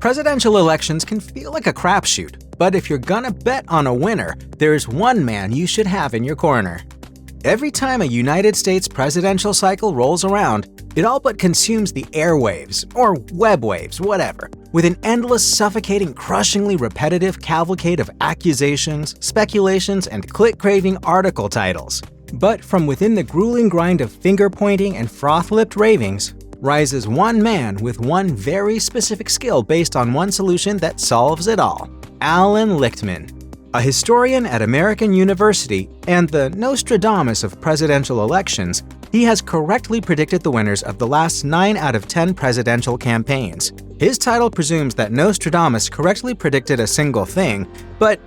Presidential elections can feel like a crapshoot, but if you're gonna bet on a winner, there's one man you should have in your corner. Every time a United States presidential cycle rolls around, it all but consumes the airwaves, or web waves, whatever, with an endless, suffocating, crushingly repetitive cavalcade of accusations, speculations, and click-craving article titles. But from within the grueling grind of finger-pointing and froth-lipped ravings, rises one man with one very specific skill based on one solution that solves it all. Alan Lichtman. A historian at American University and the Nostradamus of presidential elections, he has correctly predicted the winners of the last 9 out of 10 presidential campaigns. His title presumes that Nostradamus correctly predicted a single thing, but,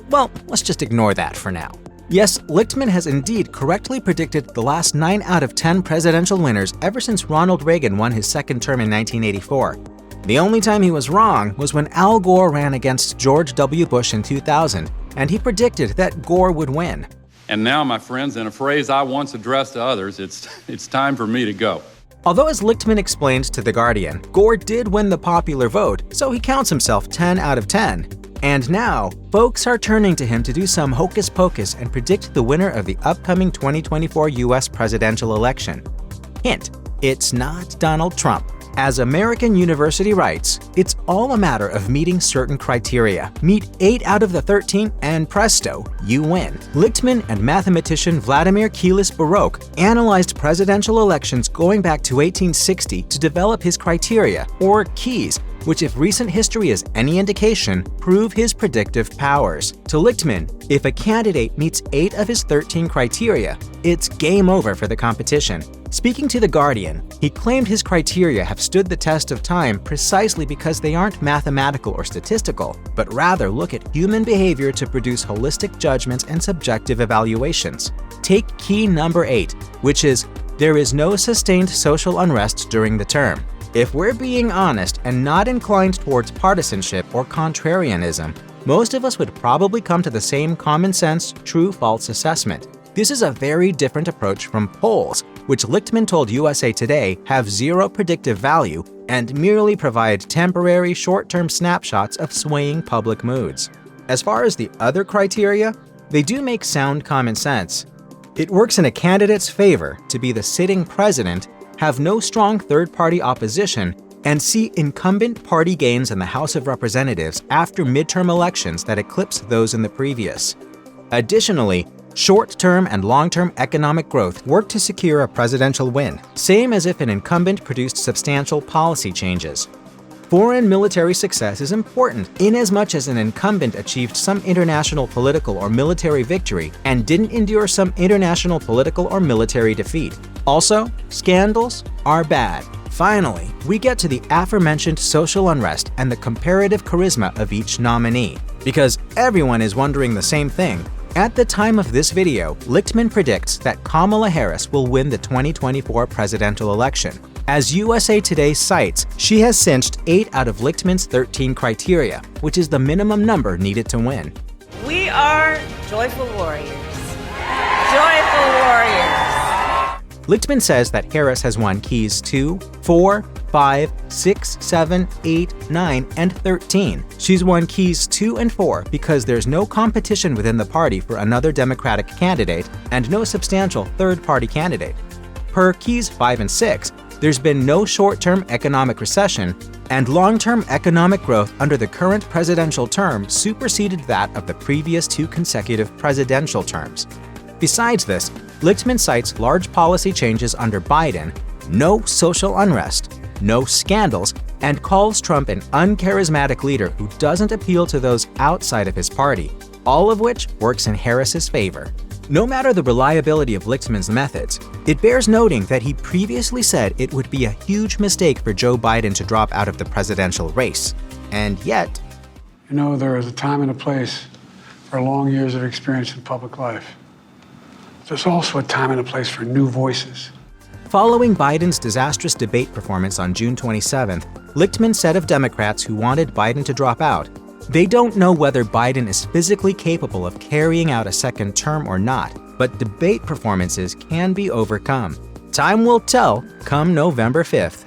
well, let's just ignore that for now. Yes, Lichtman has indeed correctly predicted the last 9 out of 10 presidential winners ever since Ronald Reagan won his second term in 1984. The only time he was wrong was when Al Gore ran against George W. Bush in 2000, and he predicted that Gore would win. And now, my friends, in a phrase I once addressed to others, it's time for me to go. Although, as Lichtman explained to The Guardian, Gore did win the popular vote, so he counts himself 10 out of 10. And now, folks are turning to him to do some hocus pocus and predict the winner of the upcoming 2024 US presidential election. Hint, it's not Donald Trump. As American University writes, it's all a matter of meeting certain criteria. Meet 8 out of the 13 and presto, you win. Lichtman and mathematician Vladimir Kilis-Baroque analyzed presidential elections going back to 1860 to develop his criteria, or keys, which, if recent history is any indication, prove his predictive powers. To Lichtman, if a candidate meets 8 of his 13 criteria, it's game over for the competition. Speaking to The Guardian, he claimed his criteria have stood the test of time precisely because they aren't mathematical or statistical, but rather look at human behavior to produce holistic judgments and subjective evaluations. Take key number 8, which is, there is no sustained social unrest during the term. If we're being honest and not inclined towards partisanship or contrarianism, most of us would probably come to the same common-sense, true-false assessment. This is a very different approach from polls, which Lichtman told USA Today have zero predictive value and merely provide temporary, short-term snapshots of swaying public moods. As far as the other criteria, they do make sound common sense. It works in a candidate's favor to be the sitting president, have no strong third-party opposition, and see incumbent party gains in the House of Representatives after midterm elections that eclipse those in the previous. Additionally, short-term and long-term economic growth work to secure a presidential win, same as if an incumbent produced substantial policy changes. Foreign military success is important inasmuch as an incumbent achieved some international political or military victory and didn't endure some international political or military defeat. Also, scandals are bad. Finally, we get to the aforementioned social unrest and the comparative charisma of each nominee. Because everyone is wondering the same thing, at the time of this video, Lichtman predicts that Kamala Harris will win the 2024 presidential election. As USA Today cites, she has cinched 8 out of Lichtman's 13 criteria, which is the minimum number needed to win. We are joyful warriors. Joyful warriors. Lichtman says that Harris has won keys 2, 4, 5, 6, 7, 8, 9, and 13. She's won keys 2 and 4 because there's no competition within the party for another Democratic candidate and no substantial third-party candidate. Per keys 5 and 6, there's been no short-term economic recession, and long-term economic growth under the current presidential term superseded that of the previous 2 consecutive presidential terms. Besides this, Lichtman cites large policy changes under Biden, no social unrest, no scandals, and calls Trump an uncharismatic leader who doesn't appeal to those outside of his party, all of which works in Harris's favor. No matter the reliability of Lichtman's methods, it bears noting that he previously said it would be a huge mistake for Joe Biden to drop out of the presidential race. And yet, you know, there is a time and a place for long years of experience in public life. There's also a time and a place for new voices. Following Biden's disastrous debate performance on June 27th, Lichtman said of Democrats who wanted Biden to drop out, they don't know whether Biden is physically capable of carrying out a second term or not, but debate performances can be overcome. Time will tell come November 5th.